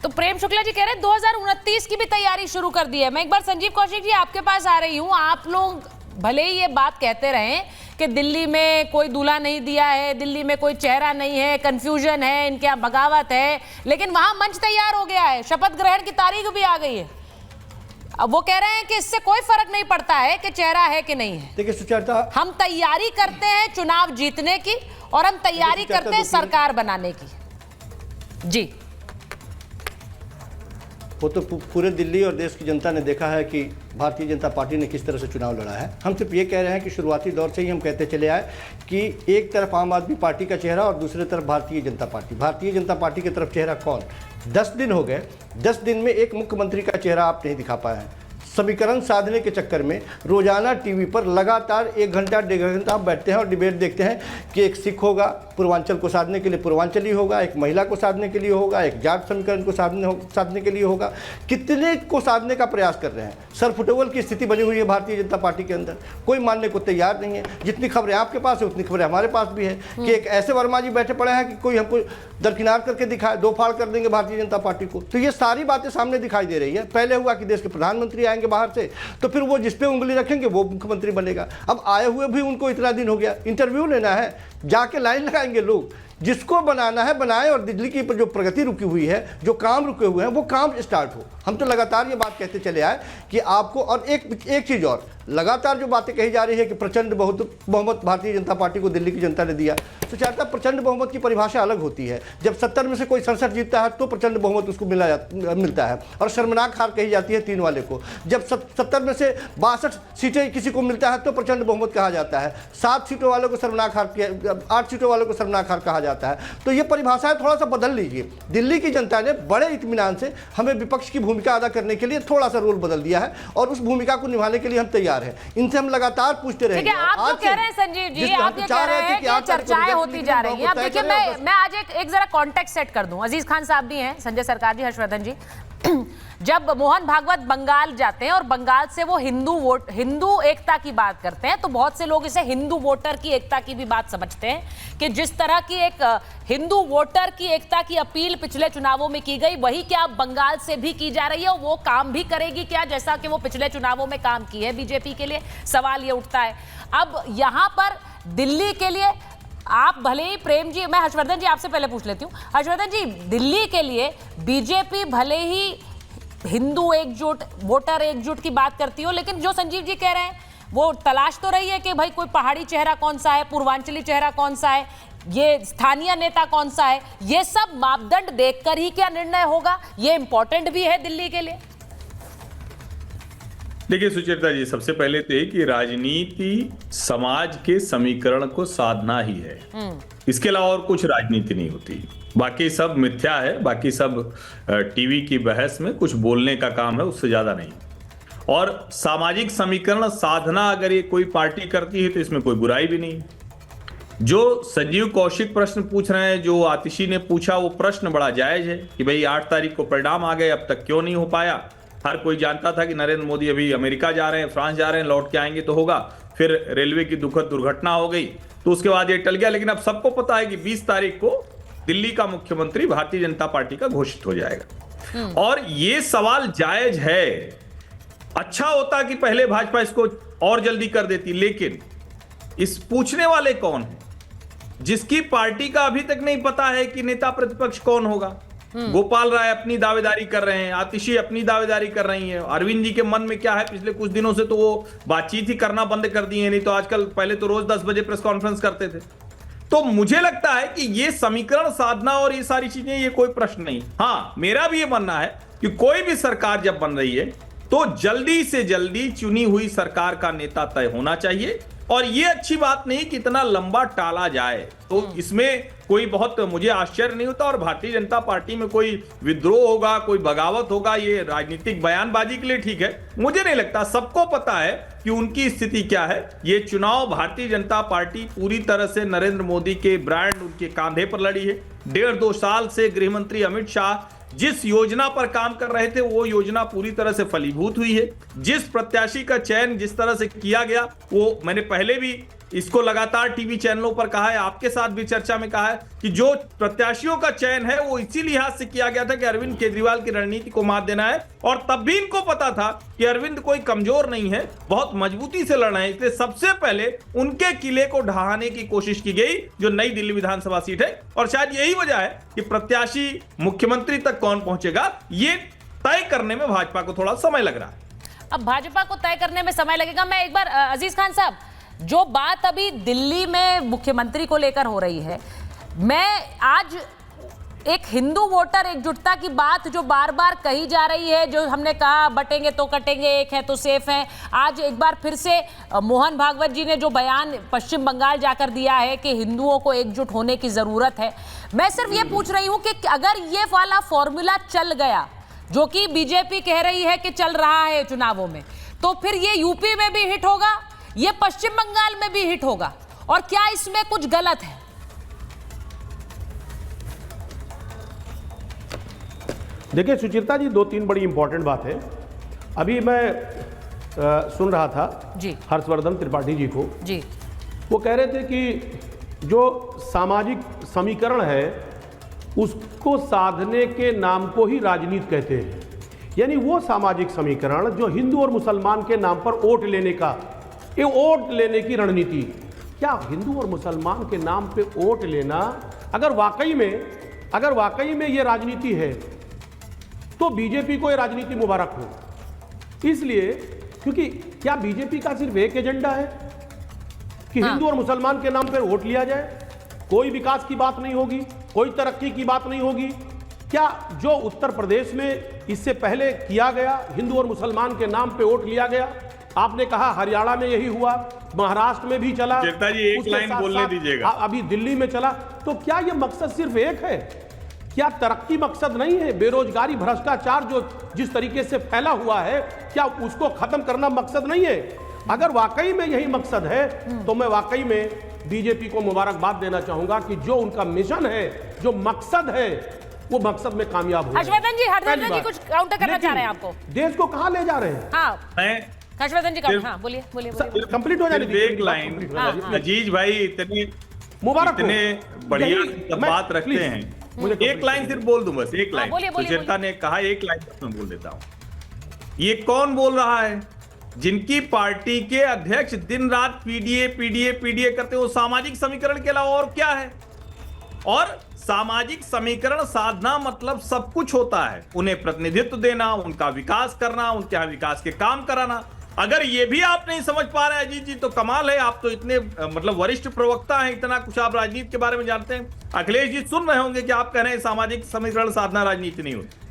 तो प्रेम शुक्ला जी कह रहे हैं 2029 की भी तैयारी शुरू कर दी है। मैं एक बार संजीव कौशिक जी आपके पास आ रही हूँ। आप लोग भले ही ये बात कहते रहे कि दिल्ली में कोई दूल्हा नहीं दिया है, दिल्ली में कोई चेहरा नहीं है, कंफ्यूजन है, इनके यहाँ बगावत है, लेकिन वहां मंच तैयार हो गया है, शपथ ग्रहण की तारीख भी आ गई है। अब वो कह रहे हैं कि इससे कोई फर्क नहीं पड़ता है कि चेहरा है कि नहीं है। देखिए सुचेता, हम तैयारी करते हैं चुनाव जीतने की और हम तैयारी करते हैं सरकार बनाने की। जी, वो तो पूरे दिल्ली और देश की जनता ने देखा है कि भारतीय जनता पार्टी ने किस तरह से चुनाव लड़ा है। हम सिर्फ ये कह रहे हैं कि शुरुआती दौर से ही हम कहते चले आए कि एक तरफ आम आदमी पार्टी का चेहरा और दूसरी तरफ भारतीय जनता पार्टी। भारतीय जनता पार्टी की तरफ चेहरा कौन? 10 दिन हो गए, 10 दिन में एक मुख्यमंत्री का चेहरा आप नहीं दिखा पाए हैं। समीकरण साधने के चक्कर में रोजाना टीवी पर लगातार 1 घंटा 1.5 घंटा आप बैठते हैं और डिबेट देखते हैं कि एक सिख होगा पूर्वांचल को साधने के लिए पूर्वांचली होगा, एक महिला को साधने के लिए होगा, एक जाट समीकरण को साधने के लिए होगा। कितने को साधने का प्रयास कर रहे हैं। सर फुटबॉल की स्थिति बनी हुई है भारतीय जनता पार्टी के अंदर, कोई मानने को तैयार नहीं है। जितनी खबरें आपके पास है उतनी खबरें हमारे पास भी है कि एक ऐसे वर्मा जी बैठे पड़े हैं कि कोई हमको दरकिनार करके दिखाए, दो फाड़ कर देंगे भारतीय जनता पार्टी को। तो ये सारी बातें सामने दिखाई दे रही है। पहले हुआ कि देश के प्रधानमंत्री आएंगे बाहर से, तो फिर वो जिस पे उंगली रखेंगे वो मुख्यमंत्री बनेगा। अब आए हुए भी उनको इतना दिन हो गया, इंटरव्यू लेना है, जाके लाइन लगाएंगे लोग। जिसको बनाना है बनाए और दिल्ली की जो प्रगति रुकी हुई है, जो काम रुके हुए हैं, वो काम स्टार्ट हो। हम तो लगातार ये बात कहते चले आए कि आपको, और एक चीज़ और, लगातार जो बातें कही जा रही है कि प्रचंड बहुमत भारतीय जनता पार्टी को दिल्ली की जनता ने दिया। तो चाहता प्रचंड बहुमत की परिभाषा अलग होती है। जब 70 में से कोई 67 जीतता है तो प्रचंड बहुमत उसको मिलता है, और शर्मनाक हार कही जाती है 3 वाले को। जब 70 में से 62 सीटें किसी को मिलता है तो प्रचंड बहुमत कहा जाता है। 7 सीटों वालों को शर्मनाक हार, 8 सीटों वालों को शर्मनाक हार कहा जाता है। तो ये परिभाषाएं थोड़ा सा बदल लीजिए। दिल्ली की जनता ने बड़े इत्मीनान से हमें विपक्ष की भूमिका अदा करने के लिए थोड़ा सा रोल बदल दिया है, और उस भूमिका को निभाने के लिए हम तैयार हैं। इनसे हम लगातार पूछते रहेंगे। आप तो कह रहे हैं संजीव जी, आप ये कह रहे हैं कि चर्चाएं होती जा रही हैं। अब देखिए, मैं आज एक जरा कॉन्टेक्स्ट सेट कर दूं। अजीज खान साहब भी हैं, संजय सरकार जी, हर्षवर्धन जी। जब मोहन भागवत बंगाल जाते हैं और बंगाल से वो हिंदू एकता की बात करते हैं, तो बहुत से लोग इसे हिंदू वोटर की एकता की भी बात समझते हैं कि जिस तरह की एक हिंदू वोटर की एकता की अपील पिछले चुनावों में की गई, वही क्या बंगाल से भी की जा रही है, और वो काम भी करेगी क्या जैसा कि वो पिछले चुनावों में काम की है बीजेपी के लिए? सवाल ये उठता है। अब यहां पर दिल्ली के लिए आप भले ही, प्रेम जी, मैं हर्षवर्धन जी आपसे पहले पूछ लेती हूँ। हर्षवर्धन जी, दिल्ली के लिए बीजेपी भले ही हिंदू एकजुट, वोटर एकजुट की बात करती हो, लेकिन जो संजीव जी कह रहे हैं वो तलाश तो रही है कि भाई कोई पहाड़ी चेहरा कौन सा है, पूर्वांचली चेहरा कौन सा है, ये स्थानीय नेता कौन सा है। ये सब मापदंड देखकर ही क्या निर्णय होगा? ये इंपॉर्टेंट भी है दिल्ली के लिए। देखिए सुचेता जी, सबसे पहले तो ये कि राजनीति समाज के समीकरण को साधना ही है, इसके अलावा और कुछ राजनीति नहीं होती। बाकी सब मिथ्या है, बाकी सब टीवी की बहस में कुछ बोलने का काम है, उससे ज्यादा नहीं। और सामाजिक समीकरण साधना अगर ये कोई पार्टी करती है तो इसमें कोई बुराई भी नहीं। जो संजीव कौशिक प्रश्न पूछ रहे हैं, जो आतिशी ने पूछा, वो प्रश्न बड़ा जायज है कि भाई 8 तारीख को परिणाम आ गए, अब तक क्यों नहीं हो पाया। हर कोई जानता था कि नरेंद्र मोदी अभी अमेरिका जा रहे हैं, फ्रांस जा रहे हैं, लौट के आएंगे तो होगा। फिर रेलवे की दुखद दुर्घटना हो गई तो उसके बाद ये टल गया। लेकिन अब सबको पता है कि 20 तारीख को दिल्ली का मुख्यमंत्री भारतीय जनता पार्टी का घोषित हो जाएगा। और ये सवाल जायज है। अच्छा होता कि पहले भाजपा इसको और जल्दी कर देती, लेकिन इस पूछने वाले कौन है जिसकी पार्टी का अभी तक नहीं पता है कि नेता प्रतिपक्ष कौन होगा। गोपाल राय अपनी दावेदारी कर रहे हैं, आतिशी अपनी दावेदारी कर रही हैं। अरविंद जी के मन में क्या है, पिछले कुछ दिनों से तो वो बातचीत ही करना बंद कर दी है, नहीं तो आजकल, पहले तो रोज 10 बजे प्रेस कॉन्फ्रेंस करते थे। तो मुझे लगता है कि ये समीकरण साधना और ये सारी चीजें, ये कोई प्रश्न नहीं। हाँ, मेरा भी ये मानना है कि कोई भी सरकार जब बन रही है तो जल्दी से जल्दी चुनी हुई सरकार का नेता तय होना चाहिए, और ये अच्छी बात नहीं कि इतना लंबा टाला जाए। तो इसमें कोई बहुत मुझे आश्चर्य नहीं होता, और भारतीय जनता पार्टी में कोई विद्रोह होगा, कोई बगावत होगा, ये राजनीतिक बयानबाजी के लिए ठीक है। मुझे नहीं लगता, सबको पता है कि उनकी स्थिति क्या है। ये चुनाव भारतीय जनता पार्टी पूरी तरह से नरेंद्र मोदी के ब्रांड, उनके कांधे पर लड़ी है। 1.5-2 साल से गृह मंत्री अमित शाह जिस योजना पर काम कर रहे थे, वो योजना पूरी तरह से फलीभूत हुई है। जिस प्रत्याशी का चयन जिस तरह से किया गया, वो मैंने पहले भी इसको लगातार टीवी चैनलों पर कहा है, आपके साथ भी चर्चा में कहा है कि जो प्रत्याशियों का चयन है वो इसी लिहाज से किया गया था कि अरविंद केजरीवाल की रणनीति को मात देना है, और तब भी इनको पता था कि अरविंद कोई कमजोर नहीं है, बहुत मजबूती से लड़ना है, इसलिए सबसे पहले उनके किले को ढहाने की कोशिश की गई जो नई दिल्ली विधानसभा सीट है। और शायद यही वजह है कि प्रत्याशी मुख्यमंत्री तक कौन पहुंचेगा ये तय करने में भाजपा को थोड़ा समय लग रहा है। अब भाजपा को तय करने में समय लगेगा। मैं एक बार अजीज खान साहब, जो बात अभी दिल्ली में मुख्यमंत्री को लेकर हो रही है, मैं आज एक हिंदू वोटर एकजुटता की बात जो बार बार कही जा रही है, जो हमने कहा बटेंगे तो कटेंगे, एक है तो सेफ है, आज एक बार फिर से मोहन भागवत जी ने जो बयान पश्चिम बंगाल जाकर दिया है कि हिंदुओं को एकजुट होने की जरूरत है, मैं सिर्फ ये पूछ रही हूं कि अगर ये वाला फॉर्मूला चल गया जो कि बीजेपी कह रही है कि चल रहा है चुनावों में, तो फिर ये यूपी में भी हिट होगा, ये पश्चिम बंगाल में भी हिट होगा, और क्या इसमें कुछ गलत है? देखिए सुचित्रा जी, 2-3 बड़ी इंपॉर्टेंट बात है। अभी मैं सुन रहा था जी हर्षवर्धन त्रिपाठी जी को, जी वो कह रहे थे कि जो सामाजिक समीकरण है उसको साधने के नाम को ही राजनीति कहते हैं। यानी वो सामाजिक समीकरण जो हिंदू और मुसलमान के नाम पर वोट लेने का, ये वोट लेने की रणनीति, क्या हिंदू और मुसलमान के नाम पे वोट लेना अगर वाकई में ये राजनीति है तो बीजेपी को ये राजनीति मुबारक हो। इसलिए क्योंकि क्या बीजेपी का सिर्फ एक एजेंडा है कि हिंदू और मुसलमान के नाम पर वोट लिया जाए, कोई विकास की बात नहीं होगी, कोई तरक्की की बात नहीं होगी? क्या जो उत्तर प्रदेश में इससे पहले किया गया, हिंदू और मुसलमान के नाम पे वोट लिया गया, आपने कहा हरियाणा में यही हुआ, महाराष्ट्र में भी चला, चेता जी एक लाइन बोलने दीजिएगा, अभी दिल्ली में चला, तो क्या यह मकसद सिर्फ एक है? क्या तरक्की मकसद नहीं है? बेरोजगारी, भ्रष्टाचार जो जिस तरीके से फैला हुआ है, क्या उसको खत्म करना मकसद नहीं है? अगर वाकई में यही मकसद है तो मैं वाकई में बीजेपी को मुबारकबाद देना चाहूंगा कि जो उनका मिशन है, जो मकसद है, वो मकसद में कामयाब हो। हर्षवर्धन जी कुछ काउंटर करना चाह रहे हैं आपको? देश को कहां ले जा रहे हैं? हाँ, मैं हर्षवर्धन जी का, हाँ बोलिए कंप्लीट हो जाने दीजिए। एक लाइन, अजीज भाई इतने मुबारक, इतने बढ़िया बात रखते हैं, एक लाइन सिर्फ बोल दूं, बस एक लाइन। सुचेता ने कहा एक लाइन मैं बोल देता हूं। ये कौन बोल रहा है? जिनकी पार्टी के अध्यक्ष दिन रात पीडीए करते हैं, वो सामाजिक समीकरण के अलावा और क्या है? और सामाजिक समीकरण साधना मतलब सब कुछ होता है, उन्हें प्रतिनिधित्व देना, उनका विकास करना, उनके यहाँ विकास के काम कराना। अगर ये भी आप नहीं समझ पा रहे अजीत जी तो कमाल है, आप तो इतने मतलब वरिष्ठ प्रवक्ता हैं, इतना कुछ आप राजनीति के बारे में जानते हैं। अखिलेश जी सुन रहे होंगे कि आप कह रहे हैं सामाजिक समीकरण साधना राजनीति नहीं होती।